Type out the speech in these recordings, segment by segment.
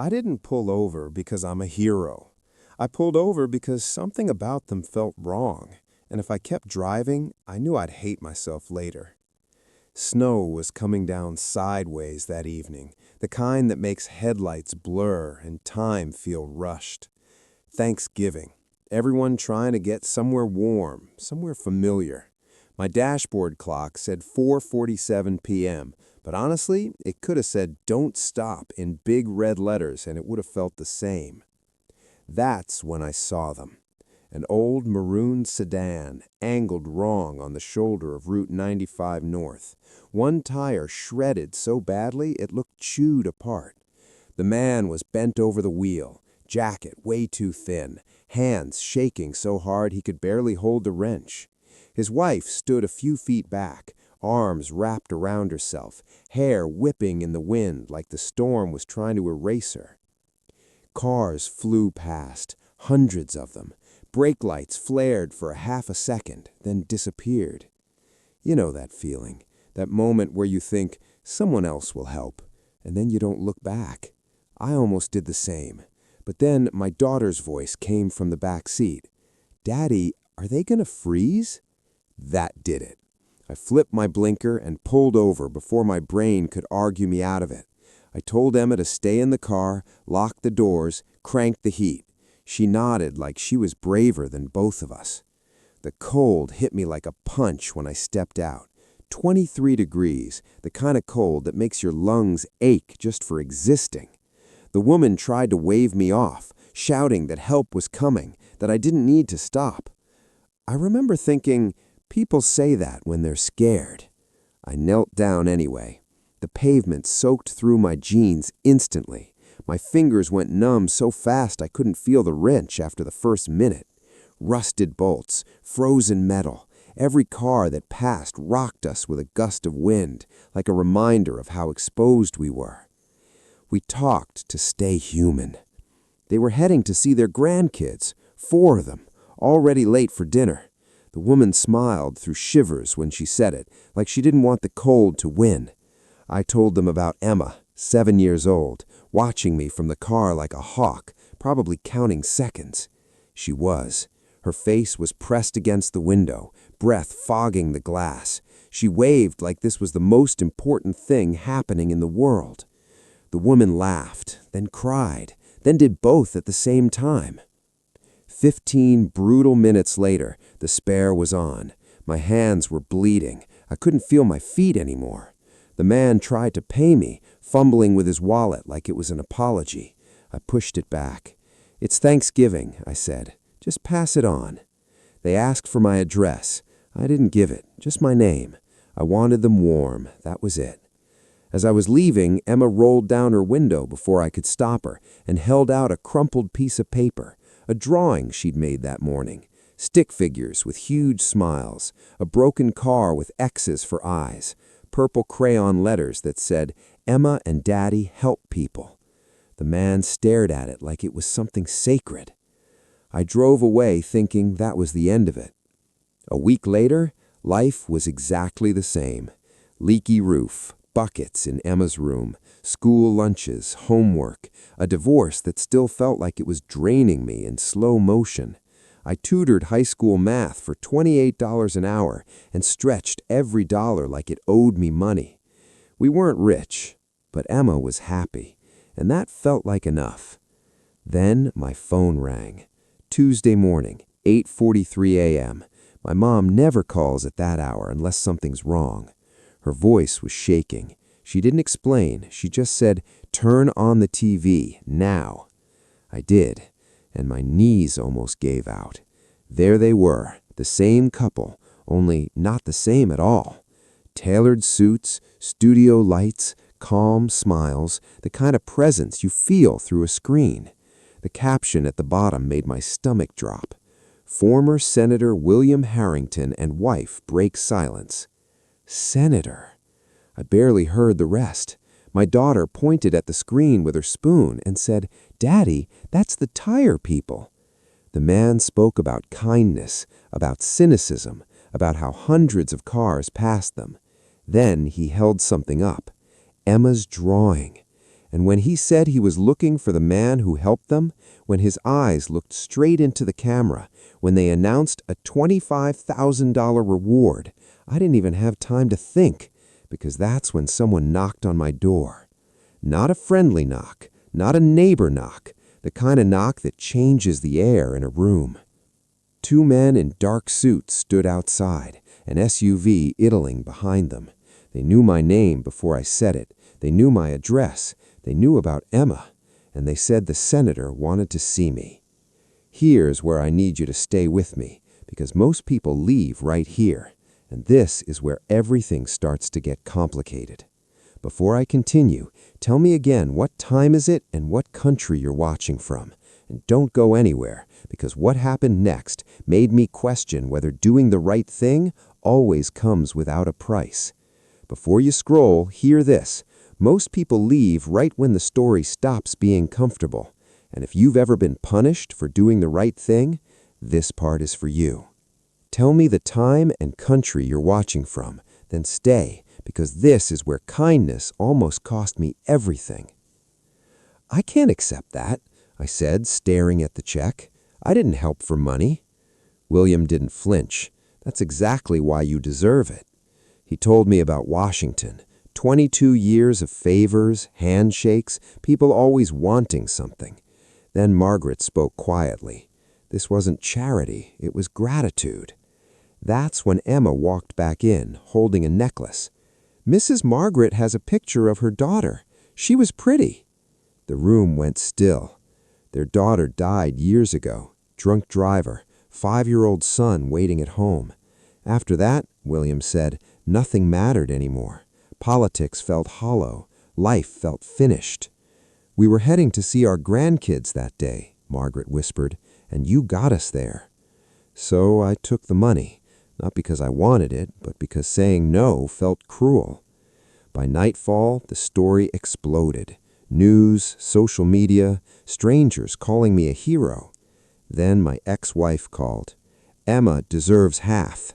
I didn't pull over because I'm a hero. I pulled over because something about them felt wrong, and if I kept driving, I knew I'd hate myself later. Snow was coming down sideways that evening, the kind that makes headlights blur and time feel rushed. Thanksgiving. Everyone trying to get somewhere warm, somewhere familiar. My dashboard clock said 4:47 p.m., but honestly, it could have said "Don't stop" in big red letters and it would have felt the same. That's when I saw them. An old maroon sedan, angled wrong on the shoulder of Route 95 North. One tire shredded so badly it looked chewed apart. The man was bent over the wheel, jacket way too thin, hands shaking so hard he could barely hold the wrench. His wife stood a few feet back, arms wrapped around herself, hair whipping in the wind like the storm was trying to erase her. Cars flew past, hundreds of them. Brake lights flared for a half a second, then disappeared. You know that feeling, that moment where you think, someone else will help, and then you don't look back. I almost did the same, but then my daughter's voice came from the back seat. "Daddy, are they gonna freeze?" That did it. I flipped my blinker and pulled over before my brain could argue me out of it. I told Emma to stay in the car, lock the doors, crank the heat. She nodded like she was braver than both of us. The cold hit me like a punch when I stepped out. 23 degrees, the kind of cold that makes your lungs ache just for existing. The woman tried to wave me off, shouting that help was coming, that I didn't need to stop. I remember thinking, people say that when they're scared. I knelt down anyway. The pavement soaked through my jeans instantly. My fingers went numb so fast I couldn't feel the wrench after the first minute. Rusted bolts, frozen metal. Every car that passed rocked us with a gust of wind, like a reminder of how exposed we were. We talked to stay human. They were heading to see their grandkids, 4 of them, already late for dinner. The woman smiled through shivers when she said it, like she didn't want the cold to win. I told them about Emma, 7 years old, watching me from the car like a hawk, probably counting seconds. She was. Her face was pressed against the window, breath fogging the glass. She waved like this was the most important thing happening in the world. The woman laughed, then cried, then did both at the same time. 15 brutal minutes later, the spare was on. My hands were bleeding. I couldn't feel my feet anymore. The man tried to pay me, fumbling with his wallet like it was an apology. I pushed it back. "It's Thanksgiving," I said. "Just pass it on." They asked for my address. I didn't give it, just my name. I wanted them warm, that was it. As I was leaving, Emma rolled down her window before I could stop her and held out a crumpled piece of paper, a drawing she'd made that morning. Stick figures with huge smiles, a broken car with X's for eyes, purple crayon letters that said, "Emma and Daddy help people." The man stared at it like it was something sacred. I drove away thinking that was the end of it. A week later, life was exactly the same. Leaky roof, buckets in Emma's room, school lunches, homework, a divorce that still felt like it was draining me in slow motion. I tutored high school math for $28 an hour and stretched every dollar like it owed me money. We weren't rich, but Emma was happy, and that felt like enough. Then my phone rang. Tuesday morning, 8:43 a.m. My mom never calls at that hour unless something's wrong. Her voice was shaking. She didn't explain. She just said, "Turn on the TV, now." I did, and my knees almost gave out. There they were, the same couple, only not the same at all. Tailored suits, studio lights, calm smiles, the kind of presence you feel through a screen. The caption at the bottom made my stomach drop. Former Senator William Harrington and wife break silence. Senator. I barely heard the rest. My daughter pointed at the screen with her spoon and said, "Daddy, that's the tire people." The man spoke about kindness, about cynicism, about how hundreds of cars passed them. Then he held something up. Emma's drawing. And when he said he was looking for the man who helped them, when his eyes looked straight into the camera, when they announced a $25,000 reward, I didn't even have time to think, because that's when someone knocked on my door. Not a friendly knock, not a neighbor knock, the kind of knock that changes the air in a room. Two men in dark suits stood outside, an SUV idling behind them. They knew my name before I said it. They knew my address. They knew about Emma. And they said the senator wanted to see me. Here's where I need you to stay with me, because most people leave right here. And this is where everything starts to get complicated. Before I continue, tell me again what time is it and what country you're watching from. And don't go anywhere, because what happened next made me question whether doing the right thing always comes without a price. Before you scroll, hear this. Most people leave right when the story stops being comfortable. And if you've ever been punished for doing the right thing, this part is for you. Tell me the time and country you're watching from, then stay, because this is where kindness almost cost me everything. I can't accept that, I said, staring at the check. I didn't help for money. William didn't flinch. That's exactly why you deserve it. He told me about Washington. 22 years of favors, handshakes, people always wanting something. Then Margaret spoke quietly. This wasn't charity, it was gratitude. That's when Emma walked back in, holding a necklace. Mrs. Margaret has a picture of her daughter. She was pretty. The room went still. Their daughter died years ago. Drunk driver, 5-year-old son waiting at home. After that, William said, nothing mattered anymore. Politics felt hollow. Life felt finished. We were heading to see our grandkids that day, Margaret whispered, and you got us there. So I took the money, not because I wanted it, but because saying no felt cruel. By nightfall, the story exploded. News, social media, strangers calling me a hero. Then my ex-wife called. Emma deserves half.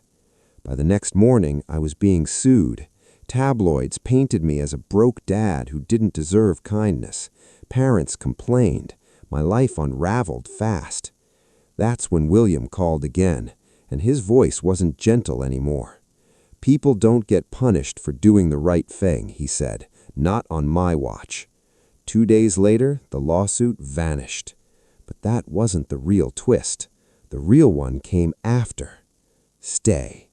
By the next morning, I was being sued. Tabloids painted me as a broke dad who didn't deserve kindness. Parents complained. My life unraveled fast. That's when William called again, and his voice wasn't gentle anymore. People don't get punished for doing the right thing, he said, not on my watch. 2 days later, the lawsuit vanished. But that wasn't the real twist. The real one came after. Stay.